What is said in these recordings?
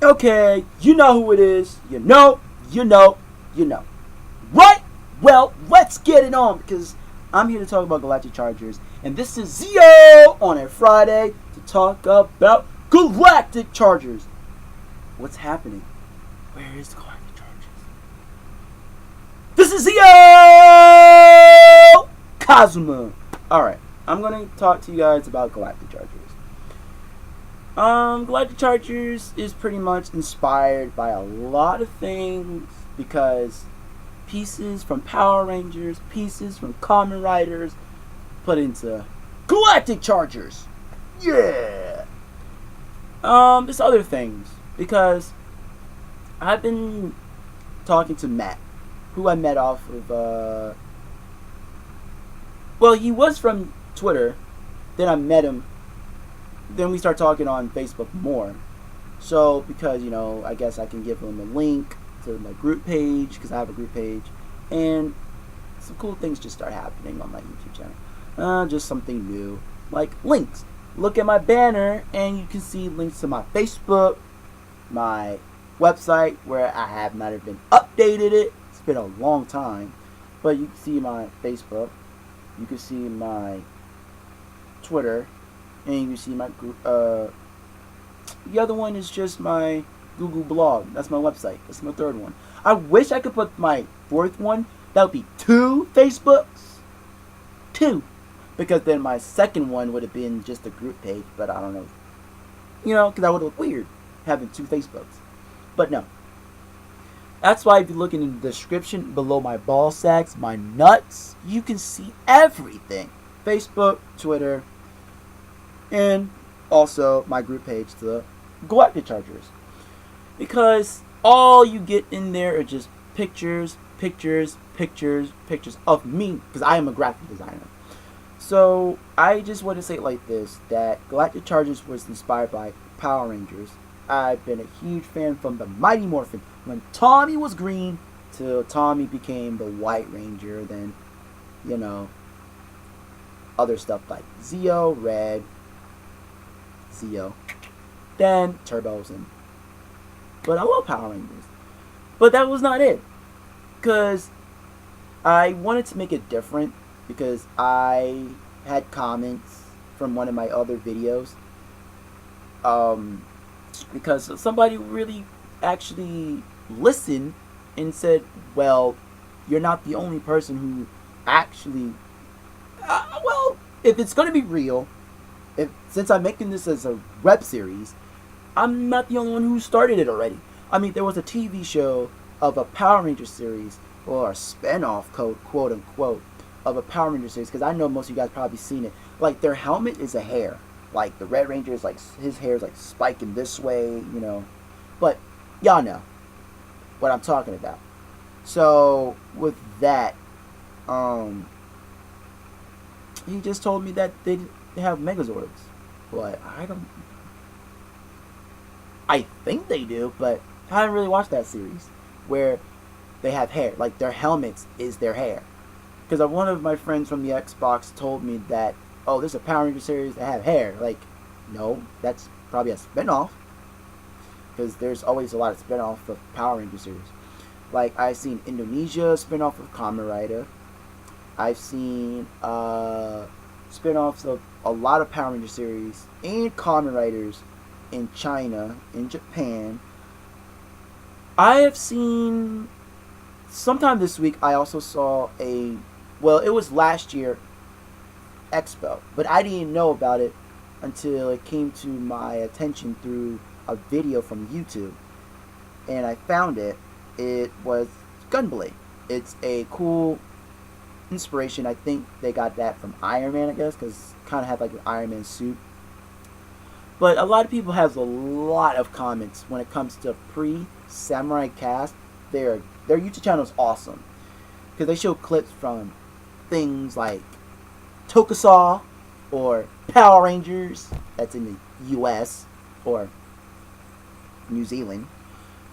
Okay, you know who it is. You know. Right? Well, let's get it on because I'm here to talk about Galactic Chargers. And this is Zio on a Friday to talk about Galactic Chargers. What's happening? Where is the Galactic Chargers? This is Zio Kazuma. Alright, I'm going to talk to you guys about Galactic Chargers. Galactic Chargers is pretty much inspired by a lot of things because pieces from Power Rangers, pieces from Kamen Riders put into Galactic Chargers. Yeah! There's other things because I've been talking to Matt, who I met off of, well, he was from Twitter, then I met him. Then we start talking on Facebook more. So, because, I guess I can give them a link to my group page, because I have a group page. And some cool things just start happening on my YouTube channel. Just something new. Like links. Look at my banner, and you can see links to my Facebook, my website, where I have not even updated it. It's been a long time. But you can see my Facebook. You can see my Twitter. And you can see my group. The other one is just my Google blog. That's my website. That's my third one. I wish I could put my fourth one. That would be 2 Facebooks. 2. Because then my second one would have been just a group page. But I don't know. Because that would look weird having 2 Facebooks. But no. That's why if you look in the description below my ball sacks, my nuts, you can see everything. Facebook, Twitter, and also my group page, the Galactic Chargers. Because all you get in there are just pictures of me, because I am a graphic designer. So I just want to say it like this, that Galactic Chargers was inspired by Power Rangers. I've been a huge fan from the Mighty Morphin, when Tommy was green, till Tommy became the White Ranger, then, other stuff like Zeo, Red, Zeo, then Turbos, but I love Power Rangers. But that was not it, because I wanted to make it different, because I had comments from one of my other videos, because somebody really actually listened and said, well, you're not the only person who actually, well, if it's going to be real, since I'm making this as a web series, I'm not the only one who started it already. I mean, there was a TV show of a Power Ranger series, or a spin-off, quote unquote, of a Power Ranger series, because I know most of you guys probably seen it. Like, their helmet is a hair. Like, the Red Ranger is like, his hair is like spiking this way, But, y'all know what I'm talking about. So, with that, he just told me that they have Megazords, but I think they do, but I haven't really watched that series where they have hair, like their helmets is their hair. Because one of my friends from the Xbox told me that, oh, there's a Power Ranger series that have hair. Like, no, that's probably a spinoff, because there's always a lot of spinoff of Power Ranger series. Like, I've seen Indonesia spinoff of Kamen Rider. I've seen spin-offs of a lot of Power Ranger series and Kamen Riders in China, in Japan. I have seen, sometime this week, I also saw it was last year, Expo, but I didn't know about it until it came to my attention through a video from YouTube, and I found it. It was Gunblade. It's a cool inspiration. I think they got that from Iron Man, I guess, because kind of had like an Iron Man suit. But a lot of people have a lot of comments when it comes to pre-Samurai Cast. Their YouTube channel is awesome, because they show clips from things like Tokusatsu or Power Rangers, that's in the US or New Zealand.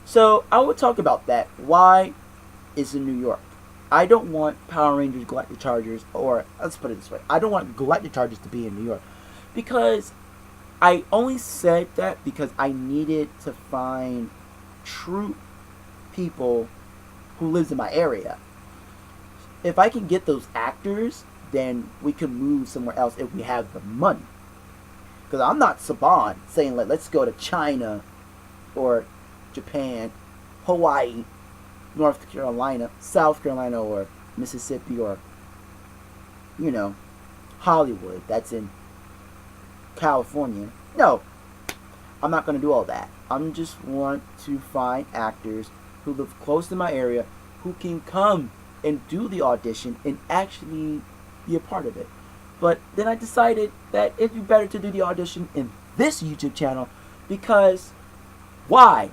So I would talk about that. Why is in New York? I don't want Power Rangers Galactic Chargers, or let's put it this way, I don't want Galactic Chargers to be in New York, because I only said that because I needed to find true people who lives in my area. If I can get those actors, then we can move somewhere else if we have the money. Because I'm not Saban saying, like, let's go to China or Japan, Hawaii, North Carolina, South Carolina, or Mississippi, or, you know, Hollywood. That's in California. No, I'm not going to do all that. I'm just want to find actors who live close to my area who can come and do the audition and actually be a part of it. But then I decided that it'd be better to do the audition in this YouTube channel because why?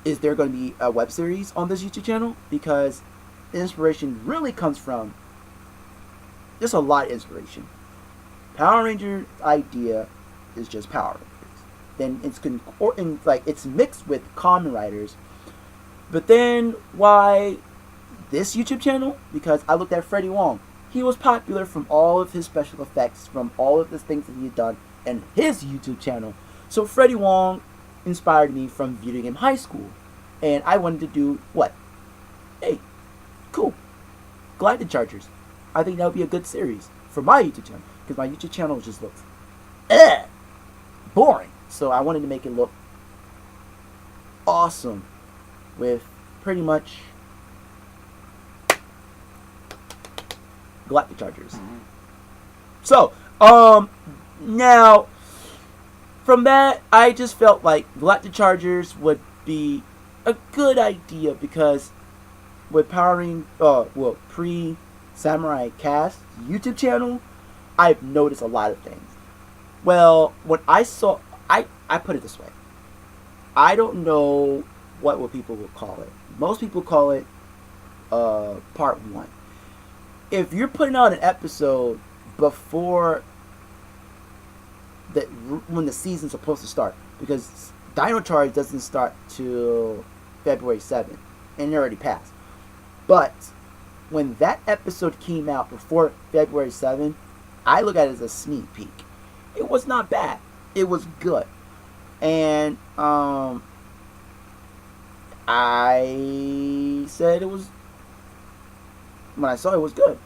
Is there going to be a web series on this YouTube channel? Because the inspiration really comes from, there's a lot of inspiration. Power Ranger idea is just Power Rangers. Then it's mixed with Kamen Riders. But then why this YouTube channel? Because I looked at Freddie Wong. He was popular from all of his special effects, from all of the things that he had done in his YouTube channel. So Freddie Wong inspired me from Video Game High School. And I wanted to do what? Hey, cool. Galactic Chargers. I think that would be a good series for my YouTube channel. Because my YouTube channel just looks boring. So I wanted to make it look awesome with pretty much Galactic Chargers. Mm-hmm. So, now, from that, I just felt like Galactic Chargers would be a good idea because with pre-Samurai Cast YouTube channel, I've noticed a lot of things. Well, when I saw, I put it this way. I don't know what people would call it. Most people call it part 1. If you're putting out an episode before when the season's supposed to start, because Dino Charge doesn't start till February 7th, and it already passed. But when that episode came out before February 7th, I look at it as a sneak peek. It was not bad. It was good. And I said it was, when I saw it was good.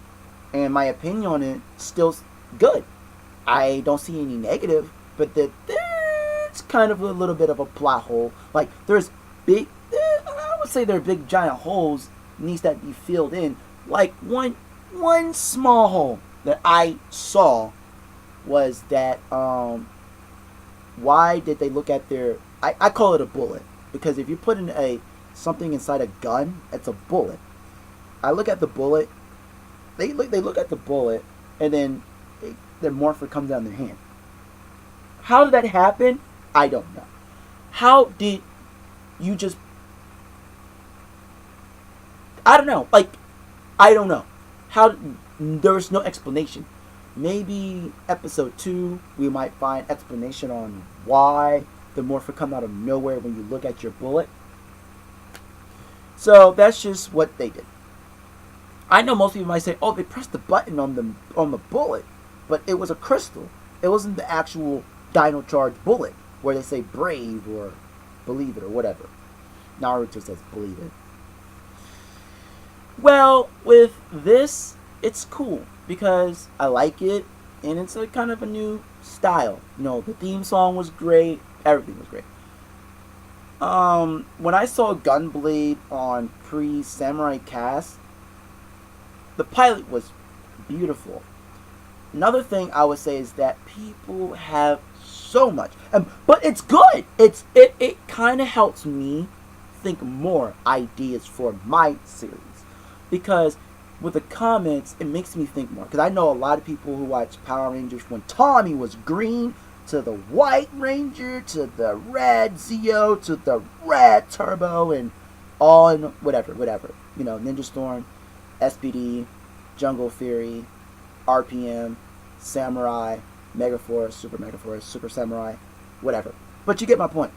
And my opinion on it still good. I don't see any negative, but there's kind of a little bit of a plot hole. Like, there's big, I would say there are big giant holes needs that be filled in. Like, one small hole that I saw was that, why did they look at their, I call it a bullet. Because if you put in something inside a gun, it's a bullet. I look at the bullet, they look at the bullet, and then their morpher comes down their hand. How did that happen? I don't know. How did you just, I don't know. Like, I don't know. How, there's no explanation. Maybe episode 2, we might find explanation on why the morpher come out of nowhere when you look at your bullet. So that's just what they did. I know most people might say, "Oh, they pressed the button on the bullet," but it was a crystal. It wasn't the actual Dino Charge bullet where they say "brave" or "believe it" or whatever. Naruto says "believe it." Well, with this, it's cool because I like it, and it's a kind of a new style. You know, the theme song was great. Everything was great. When I saw Gunblade on pre-Samurai Cast, the pilot was beautiful. Another thing I would say is that people have so much, but it's good. It kind of helps me think more ideas for my series, because with the comments, it makes me think more. Because I know a lot of people who watch Power Rangers when Tommy was green, to the White Ranger, to the Red Zeo, to the Red Turbo, and all in whatever. You know, Ninja Storm, SPD, Jungle Fury, RPM, Samurai, Megaforce, Super Samurai, whatever. But you get my point.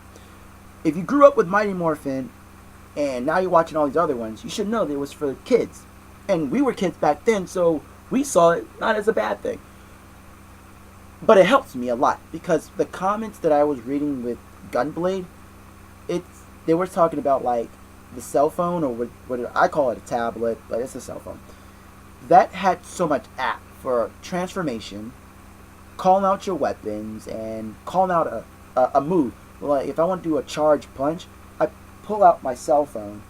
If you grew up with Mighty Morphin, and now you're watching all these other ones, you should know that it was for kids. And we were kids back then, so we saw it not as a bad thing. But it helps me a lot because the comments that I was reading with Gunblade, it's they were talking about like the cell phone, or what I call it a tablet, but it's a cell phone that had so much app for transformation, calling out your weapons, and calling out a move. Like if I want to do a charge punch, I pull out my cell phone,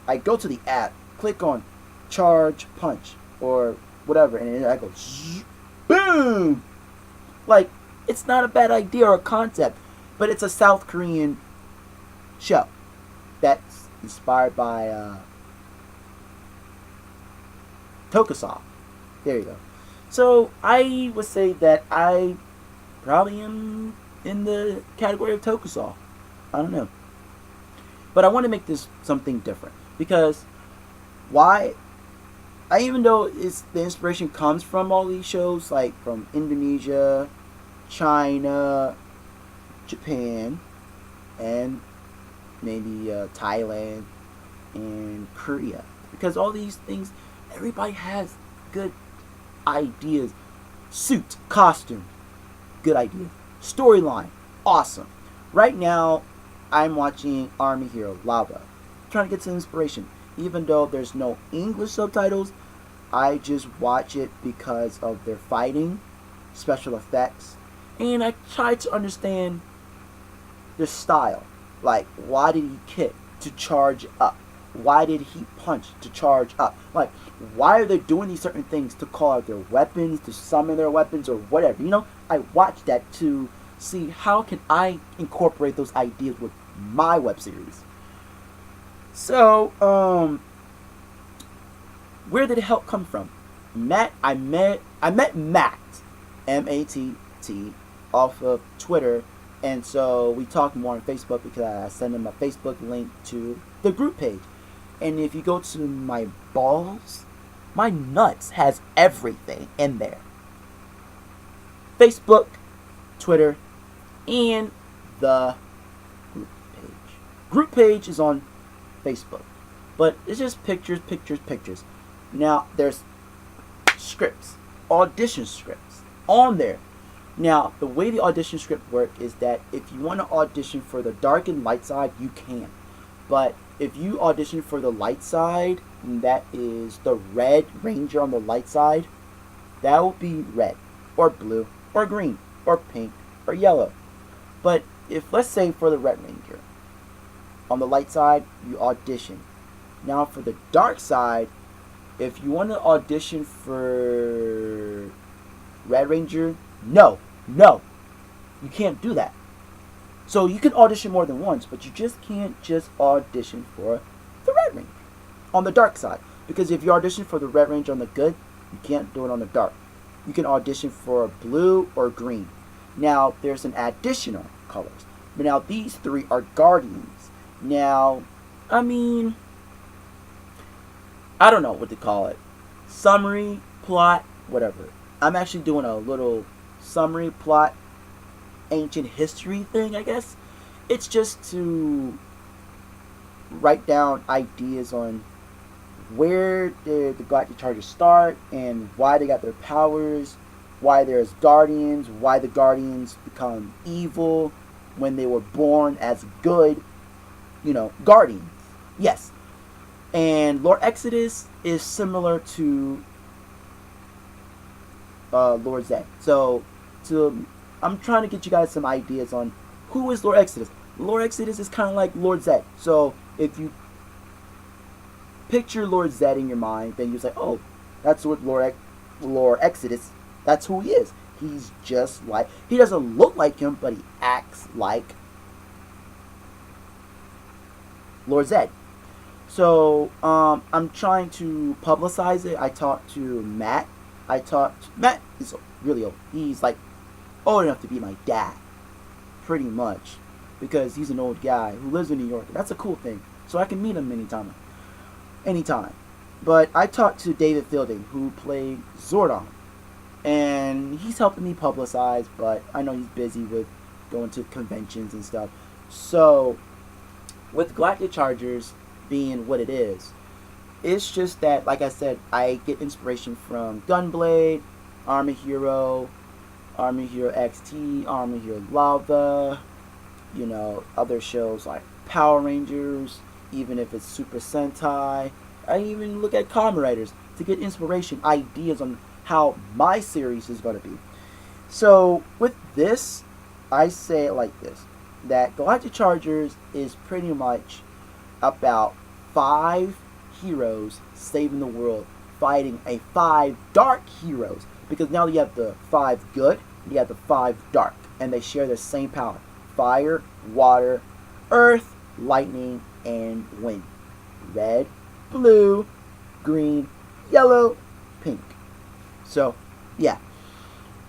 I go to the app, click on charge punch or whatever, and then I go zzz, boom. Like it's not a bad idea or a concept, but it's a South Korean show that's inspired by Tokusatsu. There you go. So I would say that I probably am in the category of Tokusatsu. I don't know. But I want to make this something different. Because why? Even though the inspiration comes from all these shows, like from Indonesia, China, Japan, and maybe Thailand and Korea. Because all these things, everybody has good ideas. Suit, costume, good idea. Storyline, awesome. Right now, I'm watching Army Hero Lava. Trying to get some inspiration. Even though there's no English subtitles, I just watch it because of their fighting, special effects, and I try to understand their style. Like, why did he kick to charge up? Why did he punch to charge up? Like, why are they doing these certain things to call out their weapons, to summon their weapons, or whatever? You know, I watch that to see how can I incorporate those ideas with my web series. So, where did the help come from? I met Matt, M-A-T-T, off of Twitter, and so we talked more on Facebook because I sent him a Facebook link to the group page. And if you go to my balls, my nuts has everything in there. Facebook, Twitter, and the group page. Group page is on Facebook, but it's just pictures, pictures, pictures. Now there's scripts, audition scripts on there. Now the way the audition script work is that if you want to audition for the dark and light side, you can. But if you audition for the light side, and that is the Red Ranger on the light side, that will be red, or blue, or green, or pink, or yellow. But if, let's say for the Red Ranger, on the light side, you audition. Now for the dark side, if you want to audition for Red Ranger, no, you can't do that. So you can audition more than once, but you just can't just audition for the Red Ranger on the dark side. Because if you audition for the Red Ranger on the good, you can't do it on the dark. You can audition for blue or green. Now, there's an additional colors. But now these three are guardians. Now, I mean, I don't know what to call it. Summary, plot, whatever. I'm actually doing a little summary, plot, ancient history thing, I guess. It's just to write down ideas on where did the Galactic Chargers start and why they got their powers, why there's guardians, why the guardians become evil when they were born as good, guardians. Yes. And Lord Exodus is similar to Lord Zed. So I'm trying to get you guys some ideas on who is Lord Exodus. Lord Exodus is kind of like Lord Zed. So if you picture Lord Zed in your mind, then you say, oh, that's what Lord Exodus, that's who he is. He's just like, he doesn't look like him, but he acts like Lord Zed. So I'm trying to publicize it. I talked to Matt. Matt is really old. He's like old enough to be my dad, pretty much, because he's an old guy who lives in New York. That's a cool thing. So I can meet him anytime. But I talked to David Fielding, who played Zordon, and he's helping me publicize, but I know he's busy with going to conventions and stuff. So with Galactic Chargers being what it is, it's just that, like I said, I get inspiration from Gunblade, Army Hero, Army Hero XT, Army Hero Lava, other shows like Power Rangers, even if it's Super Sentai. I even look at Kamen Riders to get inspiration, ideas on how my series is going to be. So with this, I say it like this, that Galactic Chargers is pretty much about 5 heroes saving the world, fighting 5 dark heroes. Because now you have the 5 good, you have the 5 dark, and they share the same power: fire, water, earth, lightning, and wind. Red, blue, green, yellow, pink. So, yeah.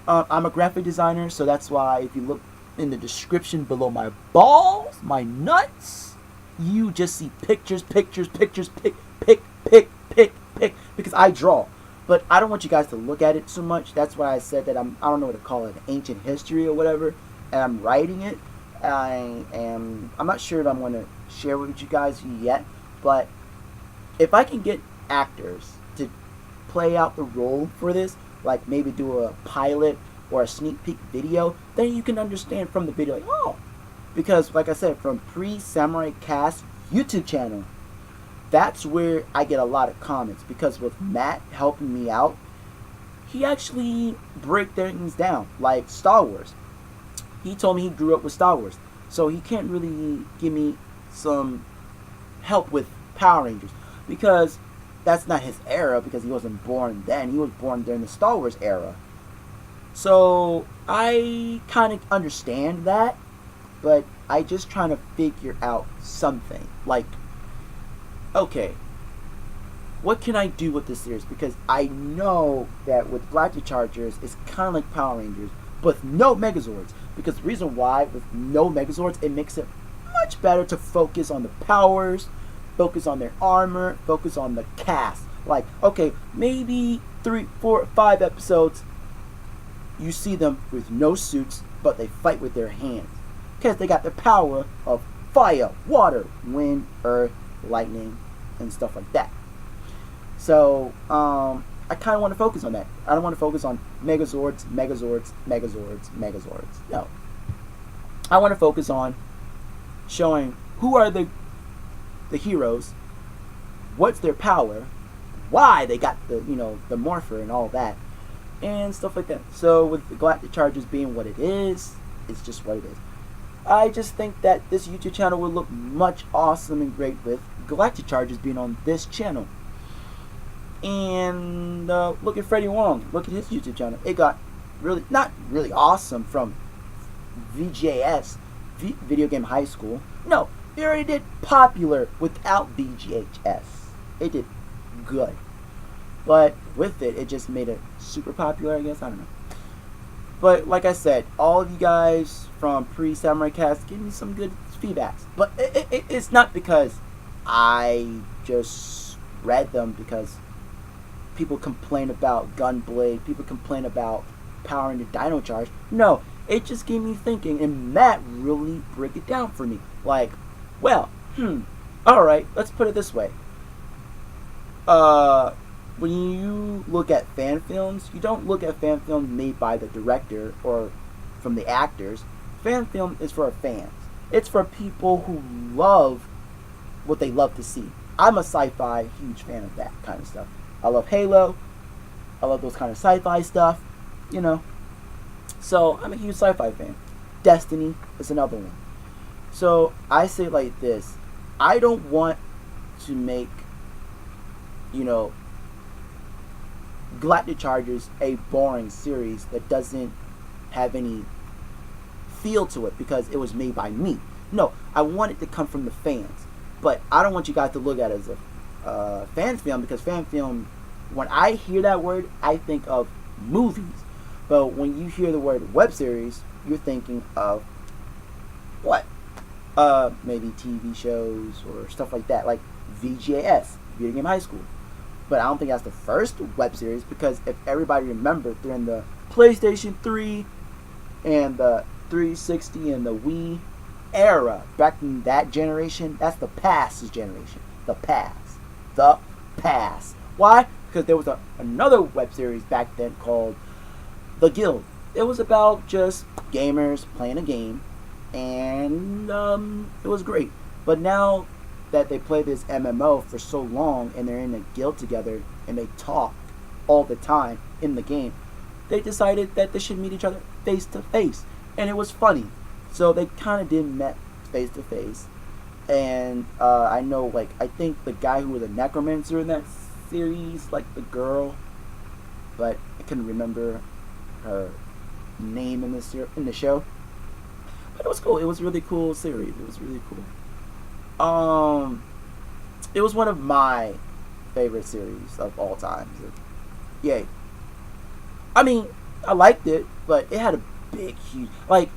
I'm a graphic designer, so that's why if you look in the description below my balls, my nuts, you just see pictures, pick, because I draw. But I don't want you guys to look at it so much. That's why I said that I don't know what to call it, ancient history or whatever, and I'm writing it. I'm not sure if I'm going to share it with you guys yet, but if I can get actors to play out the role for this, like maybe do a pilot or a sneak peek video, then you can understand from the video, like, oh, because like I said, from Pre-Samurai Cast YouTube channel, that's where I get a lot of comments, because with Matt helping me out, he actually break things down, like Star Wars. He told me he grew up with Star Wars, so he can't really give me some help with Power Rangers, because that's not his era, because he wasn't born then. He was born during the Star Wars era. So I kind of understand that, but I just trying to figure out something. Like, okay, what can I do with this series? Because I know that with Galactic Chargers, it's kind of like Power Rangers, but with no Megazords. Because the reason why, with no Megazords, it makes it much better to focus on the powers, focus on their armor, focus on the cast. Like, okay, maybe 3, 4, 5 episodes, you see them with no suits, but they fight with their hands. Because they got the power of fire, water, wind, earth, lightning, and stuff like that. So, I kind of want to focus on that. I don't want to focus on Megazords. No. I want to focus on showing who are the heroes, what's their power, why they got the morpher and all that, and stuff like that. So with the Galactic Chargers being what it is, it's just what it is. I just think that this YouTube channel would look much awesome and great with Galactic Chargers being on this channel. And look at Freddie Wong. Look at his YouTube channel. It got really, not really awesome from VGS, Video Game High School. No, it already did popular without VGHS. It did good. But with it, it just made it super popular, I guess. I don't know. But like I said, all of you guys from Pre-Samurai Cast, give me some good feedbacks. But it's not because I just read them, because people complain about Gunblade, people complain about Power Ranger Dino Charge. No, it just gave me thinking, and Matt really break it down for me. Like, well, alright, let's put it this way. When you look at fan films, you don't look at fan films made by the director or from the actors. Fan film is for fans. It's for people who love what they love to see. I'm a sci-fi huge fan of that kind of stuff. I love Halo. I love those kind of sci-fi stuff, So I'm a huge sci-fi fan. Destiny is another one. So I say it like this. I don't want to make, Galactic Chargers a boring series that doesn't have any feel to it because it was made by me. No, I want it to come from the fans. But I don't want you guys to look at it as a fan film, because fan film, when I hear that word, I think of movies. But when you hear the word web series, you're thinking of what? Maybe TV shows or stuff like that, like VGS, Video Game High School. But I don't think that's the first web series, because if everybody remembers, during the PlayStation 3 and the 360 and the Wii era, back in that generation, that's the past generation. The past. Why? Because there was another web series back then called The Guild. it was about just gamers playing a game, and it was great. But now that they play this MMO for so long and they're in a guild together and they talk all the time in the game, they decided that they should meet each other face to face, and it was funny. So they kind of did met face to face, and I know, like, I think the guy who was a necromancer in that series, like the girl, but I couldn't remember her name in the show. But it was cool. It was a really cool series. It was really cool. It was one of my favorite series of all time. So, yay. I mean, I liked it, but it had a big, huge, like,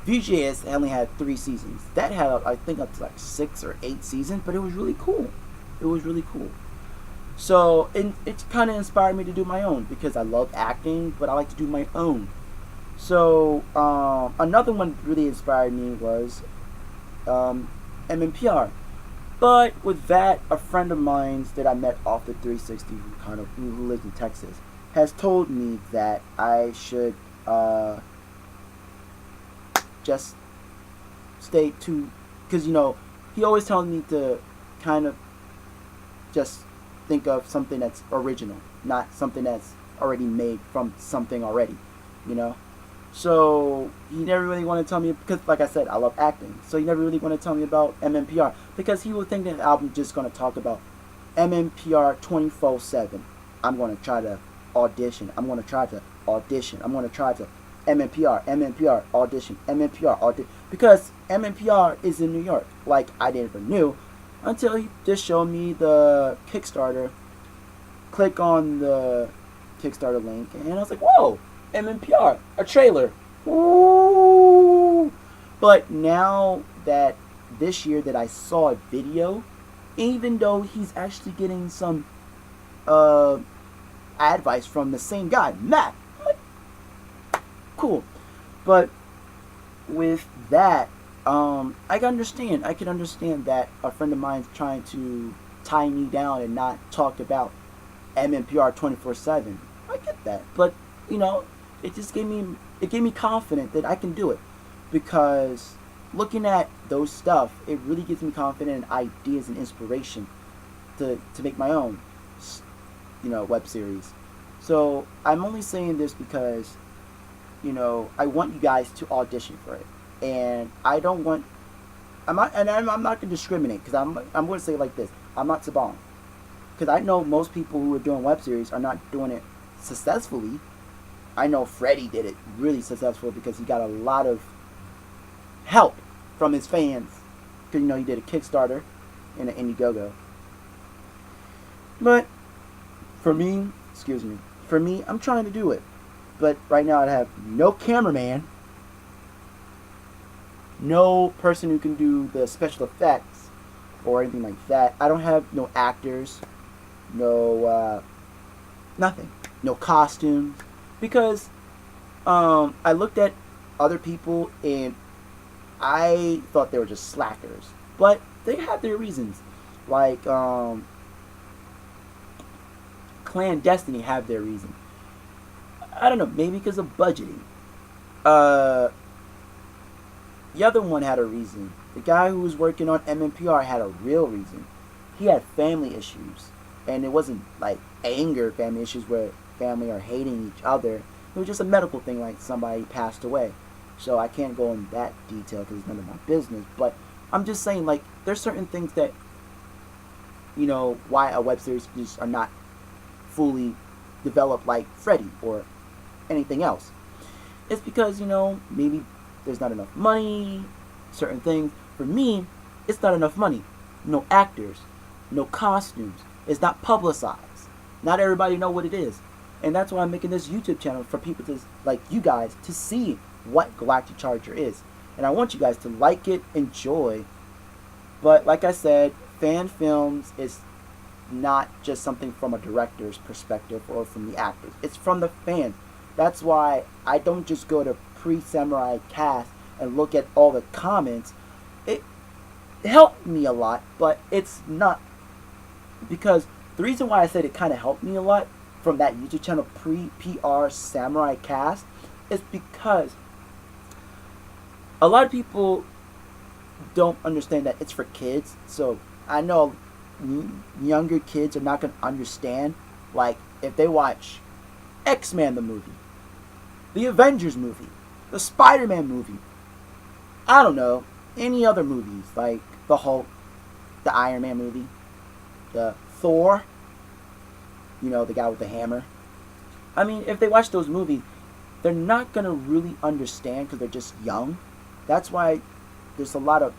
VGS only had 3 seasons. That had, I think, up to like 6 or 8 seasons, but it was really cool. It was really cool. So it kind of inspired me to do my own, because I love acting, but I like to do my own. So another one really inspired me was MMPR. But with that, a friend of mine that I met off the 360 who lives in Texas has told me that I should just stay to, because he always tells me to kind of just think of something that's original, not something that's already made from something already, So he never really wanted to tell me, because like I said, I love acting. So he never really wanted to tell me about MMPR, because he would think that I'm just going to talk about MMPR 24/7. I'm going to try to audition. I'm going to try to audition. I'm going to try to MMPR audition, MMPR audition, because MMPR is in New York. Like, I never knew until he just showed me the Kickstarter. Click on the Kickstarter link, and I was like, whoa, MMPR, a trailer. Ooh. But now that this year that I saw a video, even though he's actually getting some advice from the same guy, Matt, I'm like, cool. But with that, I can understand that a friend of mine's trying to tie me down and not talk about MMPR 24/7. I get that, but it just gave me confidence that I can do it, because looking at those stuff, it really gives me confidence and ideas and inspiration to make my own web series. So I'm only saying this because I want you guys to audition for it, and I'm not going to discriminate, because I'm going to say it like this: I'm not Saban, because I know most people who are doing web series are not doing it successfully. I know Freddie did it really successful because he got a lot of help from his fans, because he did a Kickstarter and an Indiegogo. But for me, I'm trying to do it. But right now I have no cameraman, no person who can do the special effects or anything like that. I don't have no actors, no nothing, no costumes, because I looked at other people and I thought they were just slackers, but they have their reasons. Like Clandestiny have their reason. I don't know, maybe because of budgeting. The other one had a reason. The guy who was working on MMPR had a real reason. He had family issues, and it wasn't like anger family issues where family are hating each other. It was just a medical thing, like somebody passed away. So I can't go in that detail because it's none of my business. But I'm just saying, like, there's certain things that, why a web series just are not fully developed like Freddy or anything else. It's because, maybe there's not enough money, certain things. For me, it's not enough money. No actors, no costumes. It's not publicized. Not everybody know what it is. And that's why I'm making this YouTube channel, for people to, like you guys, to see what Galactic Charger is. And I want you guys to like it, enjoy. But like I said, fan films is not just something from a director's perspective or from the actors. It's from the fans. That's why I don't just go to Pre-Samurai Cast and look at all the comments. It helped me a lot, but it's not, because the reason why I said it kind of helped me a lot from that YouTube channel, PR Samurai Cast, It's because a lot of people don't understand that it's for kids. So I know younger kids are not going to understand. Like, if they watch X-Men the movie, the Avengers movie, the Spider-Man movie, I don't know, any other movies, like the Hulk, the Iron Man movie, the Thor, you know, the guy with the hammer. I mean, if they watch those movies, they're not going to really understand because they're just young. That's why there's a lot of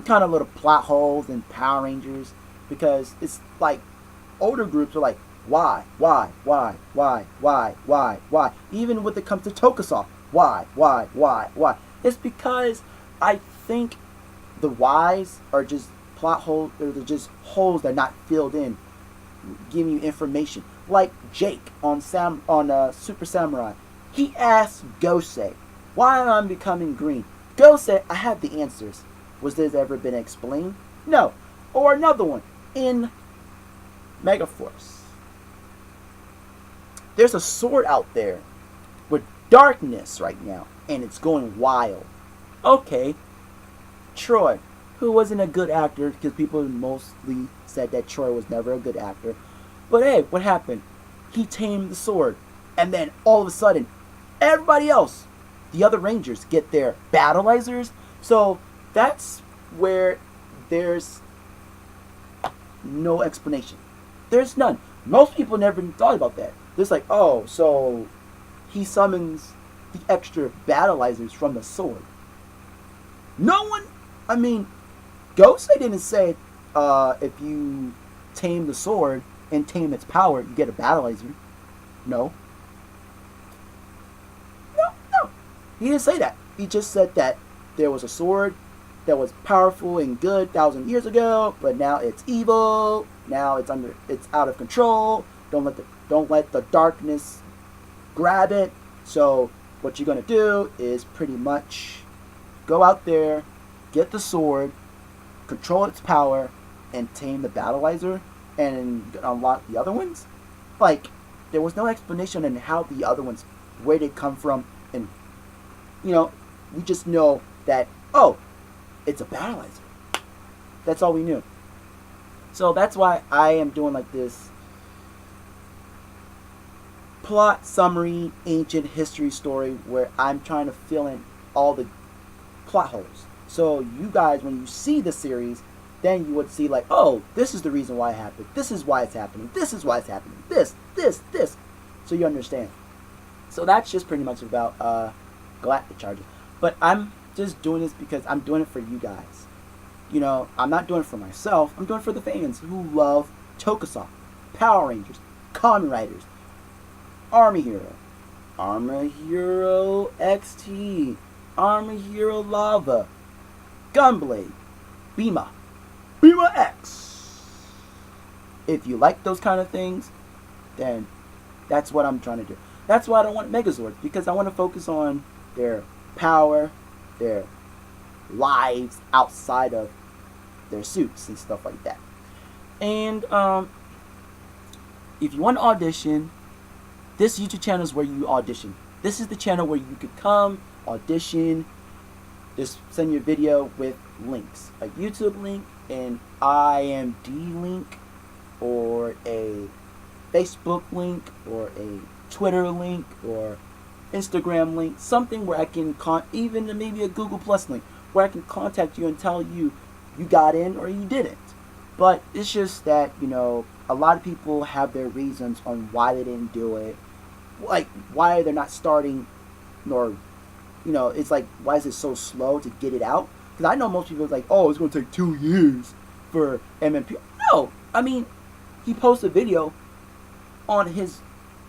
kind of little plot holes in Power Rangers, because it's like older groups are like, why? Even when it comes to Tokusatsu, why? It's because I think the whys are just plot holes, or they're just holes that are not filled in, giving you information. Like Jake on Super Samurai, he asked Gosei, why am I becoming green? Gosei, I have the answers. Was this ever been explained? No. Or another one, in Megaforce. There's a sword out there with darkness right now, and it's going wild. Okay, Troy, who wasn't a good actor, because people mostly said that Troy was never a good actor. But hey, what happened? He tamed the sword, and then all of a sudden, everybody else, the other Rangers, get their battleizers. So that's where there's no explanation. There's none. Most people never thought about that. It's like, oh, so he summons the extra battleizers from the sword. No one, I mean, Gosei didn't say, if you tame the sword and tame its power, you get a battleizer. No. No. He didn't say that. He just said that there was a sword that was powerful and good 1,000 years ago, but now it's evil. Now it's out of control. Don't let the darkness grab it. So what you're gonna do is pretty much go out there, get the sword, control its power, and tame the battleizer, and unlock the other ones. Like, there was no explanation on how the other ones, where they come from, and we just know that, oh, it's a battleizer. That's all we knew. So that's why I am doing like this plot summary, ancient history story, where I'm trying to fill in all the plot holes. So you guys, when you see the series, then you would see like, oh, this is the reason why it happened. This is why it's happening. This is why it's happening. This. So you understand. So that's just pretty much about Galactic Charges. But I'm just doing this because I'm doing it for you guys. I'm not doing it for myself. I'm doing it for the fans who love Tokusatsu, Power Rangers, Kamen Riders, Army Hero XT, Army Hero Lava, Gunblade, Bima X. If you like those kind of things, then that's what I'm trying to do. That's why I don't want Megazords, because I want to focus on their power, their lives outside of their suits and stuff like that. And if you want to audition, this YouTube channel is where you audition. This is the channel where you could come, audition, just send your video with links. A YouTube link, an IMD link, or a Facebook link, or a Twitter link, or Instagram link. Something where I can, even maybe a Google Plus link, where I can contact you and tell you you got in or you didn't. But it's just that, a lot of people have their reasons on why they didn't do it. Like, why they're not starting, or, it's like, why is it so slow to get it out? Because I know most people are like, oh, it's going to take 2 years for MMP. No! I mean, he posted a video on his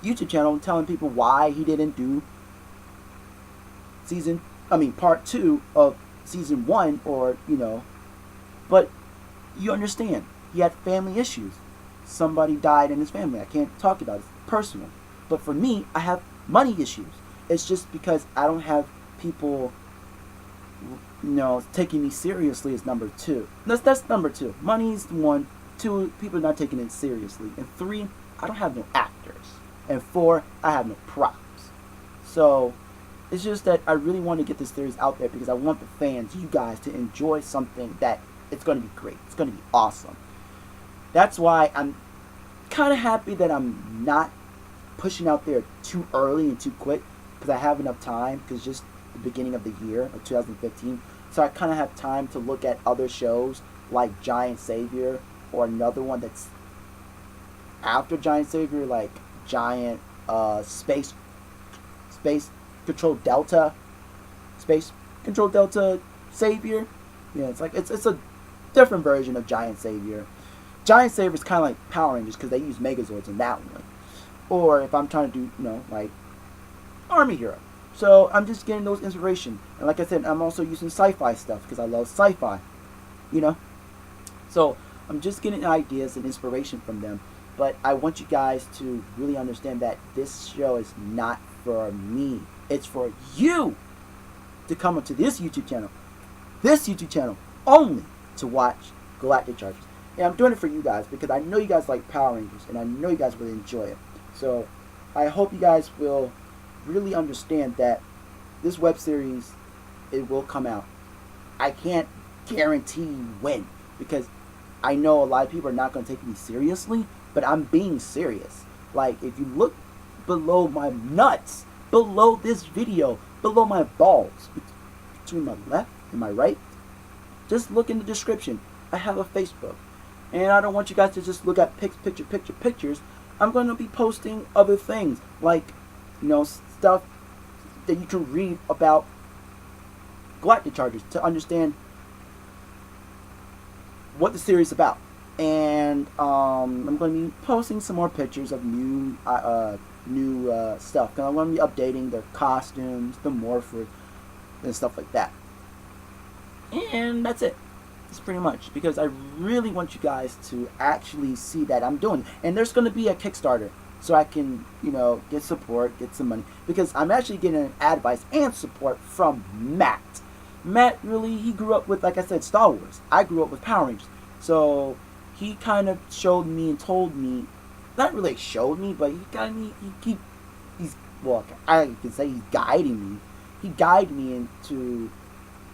YouTube channel telling people why he didn't do part 2 of season 1, or, but you understand, he had family issues. Somebody died in his family. I can't talk about it. It's personal. But for me, I have money issues. It's just because I don't have people, taking me seriously as number 2. That's number 2. Money's 1. 2, people are not taking it seriously. And 3, I don't have no actors. And 4, I have no props. So it's just that I really want to get this series out there because I want the fans, you guys, to enjoy something that it's going to be great. It's going to be awesome. That's why I'm kind of happy that I'm not pushing out there too early and too quick, because I have enough time, because just the beginning of the year of 2015, so I kind of have time to look at other shows like Giant Savior, or another one that's after Giant Savior, like Giant Space Control Delta, Space Control Delta Savior. Yeah, it's like it's a different version of Giant Savior. Giant Savior is kind of like Power Rangers because they use Megazords in that one. Or if I'm trying to do, like Army Hero. So I'm just getting those inspiration. And like I said, I'm also using sci-fi stuff because I love sci-fi. So I'm just getting ideas and inspiration from them. But I want you guys to really understand that this show is not for me. It's for you to come up to this YouTube channel. This YouTube channel only to watch Galactic Chargers. And I'm doing it for you guys because I know you guys like Power Rangers and I know you guys really enjoy it. So I hope you guys will really understand that this web series, it will come out. I can't guarantee when, because I know a lot of people are not going to take me seriously, but I'm being serious. Like, if you look below my nuts, below this video, below my balls, between my left and my right, just look in the description. I have a Facebook. And I don't want you guys to just look at pictures. I'm going to be posting other things, like, stuff that you can read about Galactic Chargers to understand what the series is about. And I'm going to be posting some more pictures of new stuff. Because I'm going to be updating their costumes, the morphers, and stuff like that. And that's it. That's pretty much. Because I really want you guys to actually see that I'm doing it. And there's going to be a Kickstarter. So I can, get support, get some money. Because I'm actually getting advice and support from Matt. Matt really, he grew up with, like I said, Star Wars. I grew up with Power Rangers. So he kind of showed me and told me, not really showed me, but he got me, I can say he's guiding me. He guided me into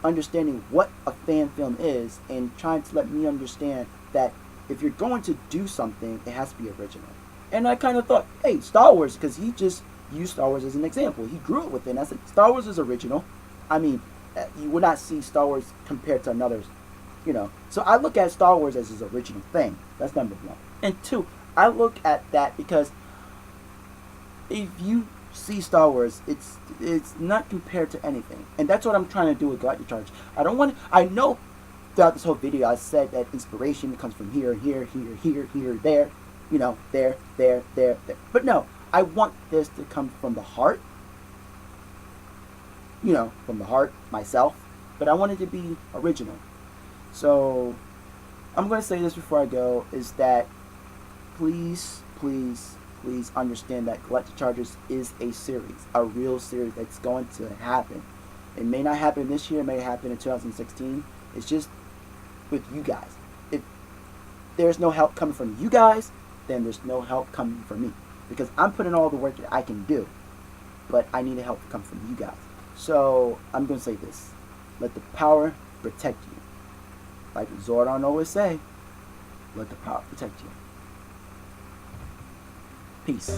understanding what a fan film is and trying to let me understand that if you're going to do something, it has to be original. And I kind of thought, hey, Star Wars, because he just used Star Wars as an example. He grew up with it. And I said, Star Wars is original. I mean, you would not see Star Wars compared to another, So I look at Star Wars as his original thing. That's number one. And two, I look at that because if you see Star Wars, it's not compared to anything. And that's what I'm trying to do with Galactic Charge. I know throughout this whole video I said that inspiration comes from here, there. There. But no, I want this to come from the heart. From the heart, myself. But I want it to be original. So, I'm going to say this before I go, is that please understand that Galactic Chargers is a series. A real series that's going to happen. It may not happen this year, it may happen in 2016. It's just with you guys. If there's no help coming from you guys, then there's no help coming from me. Because I'm putting all the work that I can do. But I need help to come from you guys. So, I'm going to say this. Let the power protect you. Like Zordon always say, let the power protect you. Peace.